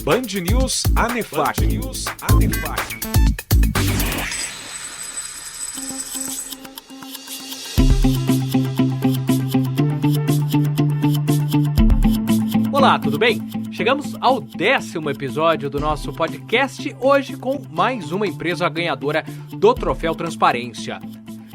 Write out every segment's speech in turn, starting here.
Band News Anefac. Olá, tudo bem? Chegamos ao 10º episódio do nosso podcast, hoje com mais uma empresa ganhadora do Troféu Transparência.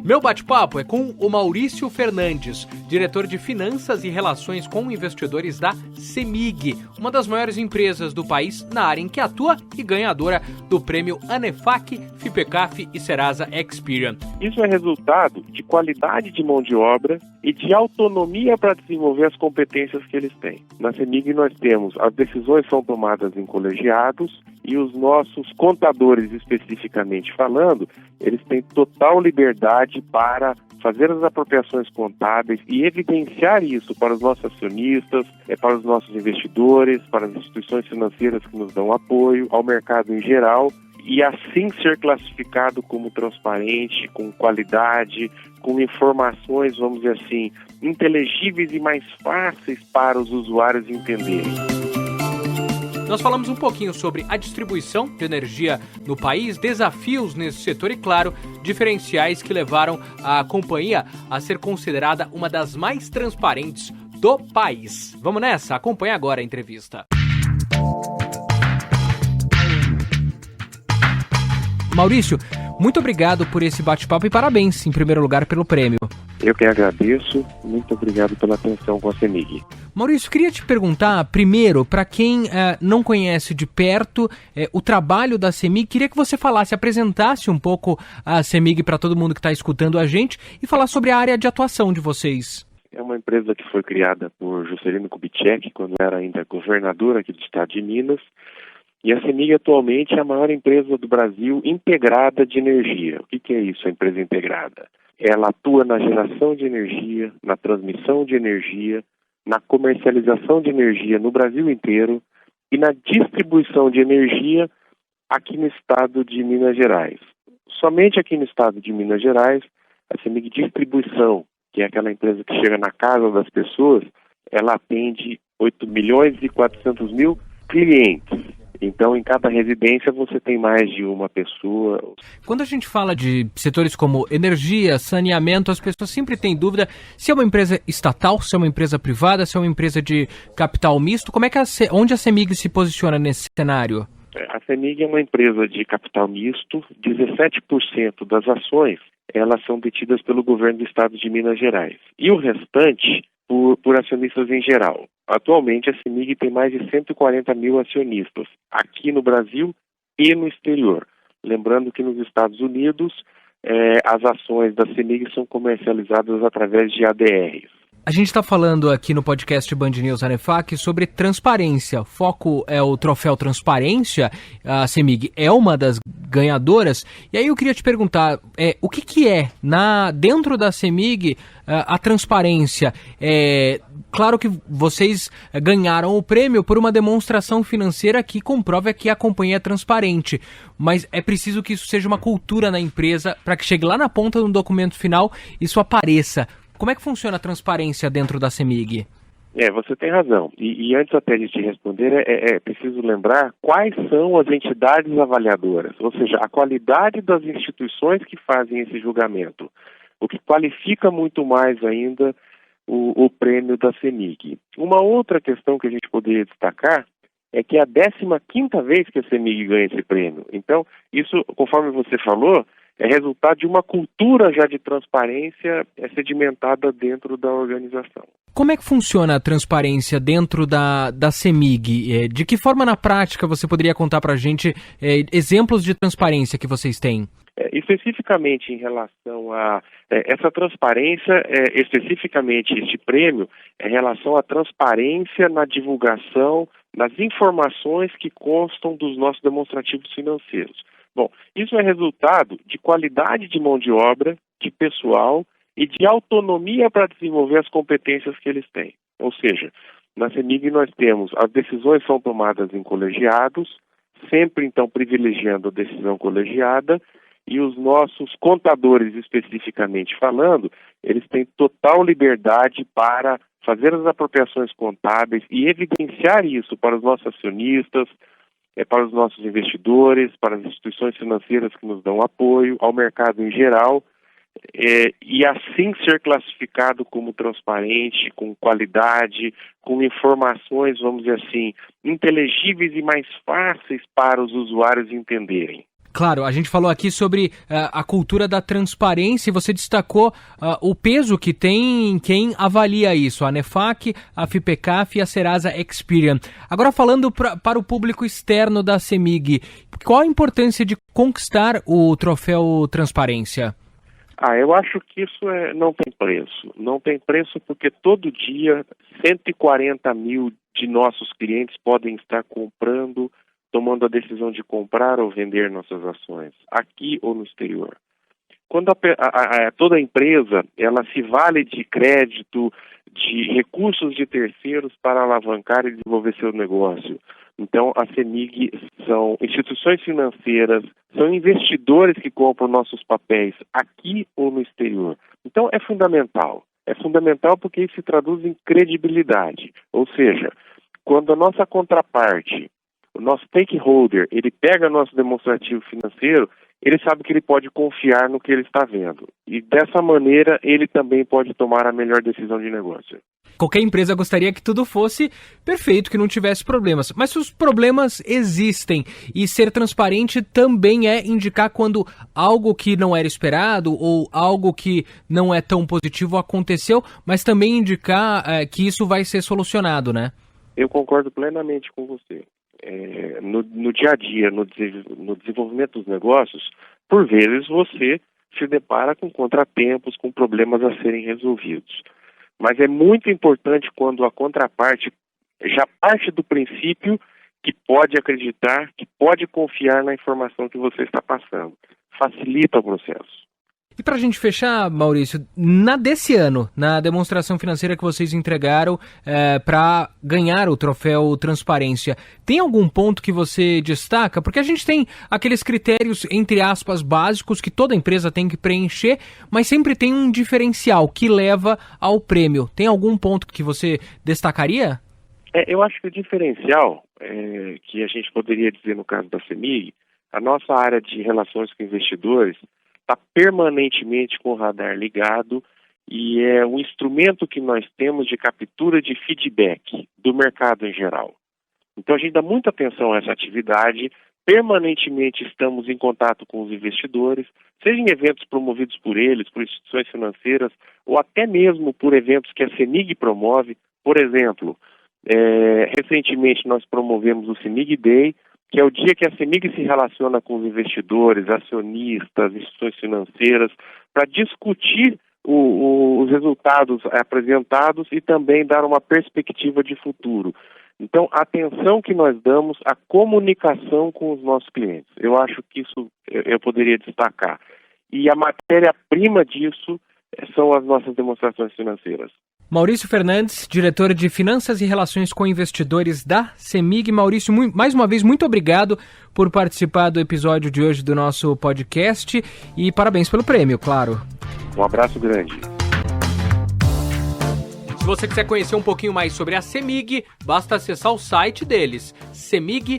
Meu bate-papo é com o Maurício Fernandes, diretor de Finanças e Relações com Investidores da CEMIG, uma das maiores empresas do país na área em que atua e ganhadora do prêmio Anefac, FIPECAF e Serasa Experian. Isso é resultado de qualidade de mão de obra e de autonomia para desenvolver as competências que eles têm. Na CEMIG nós temos, as decisões são tomadas em colegiados e os nossos contadores, especificamente falando, eles têm total liberdade para fazer as apropriações contábeis e evidenciar isso para os nossos acionistas, para os nossos investidores, para as instituições financeiras que nos dão apoio, ao mercado em geral, e assim ser classificado como transparente, com qualidade, com informações, vamos dizer assim, inteligíveis e mais fáceis para os usuários entenderem. Nós falamos um pouquinho sobre a distribuição de energia no país, desafios nesse setor e, claro, diferenciais que levaram a companhia a ser considerada uma das mais transparentes do país. Vamos nessa? Acompanhe agora a entrevista. Maurício, muito obrigado por esse bate-papo e parabéns, em primeiro lugar, pelo prêmio. Eu que agradeço, muito obrigado pela atenção com a CEMIG. Maurício, queria te perguntar, primeiro, para quem não conhece de perto o trabalho da CEMIG, queria que você apresentasse um pouco a CEMIG para todo mundo que está escutando a gente e falar sobre a área de atuação de vocês. É uma empresa que foi criada por Juscelino Kubitschek, quando era ainda governador aqui do estado de Minas, e a CEMIG atualmente é a maior empresa do Brasil integrada de energia. O que é isso, a empresa integrada? Ela atua na geração de energia, na transmissão de energia, na comercialização de energia no Brasil inteiro e na distribuição de energia aqui no estado de Minas Gerais. Somente aqui no estado de Minas Gerais, a CEMIG Distribuição, que é aquela empresa que chega na casa das pessoas, ela atende 8.400.000 clientes. Então, em cada residência, você tem mais de uma pessoa. Quando a gente fala de setores como energia, saneamento, as pessoas sempre têm dúvida se é uma empresa estatal, se é uma empresa privada, se é uma empresa de capital misto. Onde a CEMIG se posiciona nesse cenário? A CEMIG é uma empresa de capital misto. 17% das ações elas são detidas pelo governo do estado de Minas Gerais. E o restante por acionistas em geral. Atualmente, a CEMIG tem mais de 140 mil acionistas, aqui no Brasil e no exterior. Lembrando que nos Estados Unidos, as ações da CEMIG são comercializadas através de ADRs. A gente está falando aqui no podcast Band News Anefac sobre transparência. O foco é o Troféu Transparência. A CEMIG é uma das ganhadoras. E aí eu queria te perguntar, o que é, dentro da CEMIG, a transparência? Claro que vocês ganharam o prêmio por uma demonstração financeira que comprova que a companhia é transparente. Mas é preciso que isso seja uma cultura na empresa para que chegue lá na ponta do documento final e isso apareça. Como é que funciona a transparência dentro da CEMIG? Você tem razão. E antes até de te responder, é preciso lembrar quais são as entidades avaliadoras, ou seja, a qualidade das instituições que fazem esse julgamento, o que qualifica muito mais ainda o prêmio da CEMIG. Uma outra questão que a gente poderia destacar é que é a 15ª vez que a CEMIG ganha esse prêmio. Então, isso, conforme você falou, é resultado de uma cultura já de transparência sedimentada dentro da organização. Como é que funciona a transparência dentro da CEMIG? De que forma, na prática, você poderia contar para a gente exemplos de transparência que vocês têm? Especificamente em relação a essa transparência, especificamente este prêmio, é em relação à transparência na divulgação das informações que constam dos nossos demonstrativos financeiros. Bom, isso é resultado de qualidade de mão de obra, de pessoal e de autonomia para desenvolver as competências que eles têm. Ou seja, na CEMIG nós temos, as decisões são tomadas em colegiados, sempre então privilegiando a decisão colegiada, e os nossos contadores, especificamente falando, eles têm total liberdade para fazer as apropriações contábeis e evidenciar isso para os nossos acionistas, para os nossos investidores, para as instituições financeiras que nos dão apoio, ao mercado em geral, e assim ser classificado como transparente, com qualidade, com informações, vamos dizer assim, inteligíveis e mais fáceis para os usuários entenderem. Claro, a gente falou aqui sobre a cultura da transparência e você destacou o peso que tem quem avalia isso, a ANEFAC, a FIPECAF e a Serasa Experian. Agora falando para o público externo da CEMIG, qual a importância de conquistar o troféu Transparência? Eu acho que isso não tem preço. Não tem preço porque todo dia 140 mil de nossos clientes podem estar comprando, tomando a decisão de comprar ou vender nossas ações, aqui ou no exterior. Quando toda empresa ela se vale de crédito, de recursos de terceiros para alavancar e desenvolver seu negócio. Então, a CEMIG são instituições financeiras, são investidores que compram nossos papéis aqui ou no exterior. Então, é fundamental. É fundamental porque isso se traduz em credibilidade. Ou seja, quando a nossa contraparte, o nosso stakeholder, ele pega nosso demonstrativo financeiro, ele sabe que ele pode confiar no que ele está vendo. E dessa maneira, ele também pode tomar a melhor decisão de negócio. Qualquer empresa gostaria que tudo fosse perfeito, que não tivesse problemas. Mas os problemas existem. E ser transparente também é indicar quando algo que não era esperado ou algo que não é tão positivo aconteceu, mas também indicar que isso vai ser solucionado, né? Eu concordo plenamente com você. No dia a dia, no desenvolvimento dos negócios, por vezes você se depara com contratempos, com problemas a serem resolvidos. Mas é muito importante quando a contraparte já parte do princípio que pode acreditar, que pode confiar na informação que você está passando. Facilita o processo. E para a gente fechar, Maurício, desse ano, na demonstração financeira que vocês entregaram para ganhar o troféu Transparência, tem algum ponto que você destaca? Porque a gente tem aqueles critérios, entre aspas, básicos que toda empresa tem que preencher, mas sempre tem um diferencial que leva ao prêmio. Tem algum ponto que você destacaria? Eu acho que o diferencial, que a gente poderia dizer no caso da CEMIG, a nossa área de relações com investidores está permanentemente com o radar ligado e é um instrumento que nós temos de captura de feedback do mercado em geral. Então a gente dá muita atenção a essa atividade, permanentemente estamos em contato com os investidores, seja em eventos promovidos por eles, por instituições financeiras, ou até mesmo por eventos que a CEMIG promove. Por exemplo, recentemente nós promovemos o CEMIG Day, que é o dia que a CEMIG se relaciona com os investidores, acionistas, instituições financeiras, para discutir os resultados apresentados e também dar uma perspectiva de futuro. Então, a atenção que nós damos à comunicação com os nossos clientes. Eu acho que isso eu poderia destacar. E a matéria-prima disso são as nossas demonstrações financeiras. Maurício Fernandes, diretor de Finanças e Relações com Investidores da CEMIG. Maurício, mais uma vez, muito obrigado por participar do episódio de hoje do nosso podcast e parabéns pelo prêmio, claro. Um abraço grande. Se você quiser conhecer um pouquinho mais sobre a CEMIG, basta acessar o site deles, cemig.com.br.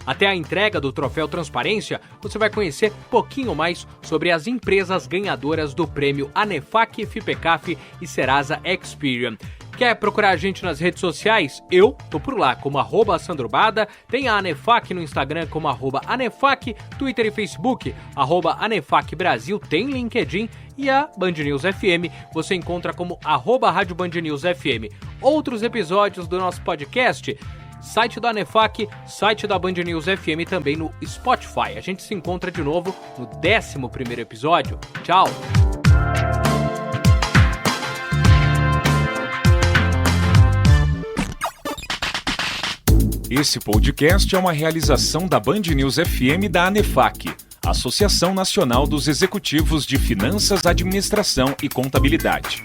Até a entrega do Troféu Transparência, você vai conhecer um pouquinho mais sobre as empresas ganhadoras do prêmio ANEFAC, FIPECAF e Serasa Experian. Quer procurar a gente nas redes sociais? Eu tô por lá, como @SandroBada, tem a ANEFAC no Instagram como @ANEFAC, Twitter e Facebook, @ANEFAC Brasil, tem LinkedIn e a Band News FM você encontra como @Rádio Band News FM. Outros episódios do nosso podcast, site da ANEFAC, site da Band News FM também no Spotify. A gente se encontra de novo no 11º episódio. Tchau! Esse podcast é uma realização da Band News FM da ANEFAC, Associação Nacional dos Executivos de Finanças, Administração e Contabilidade.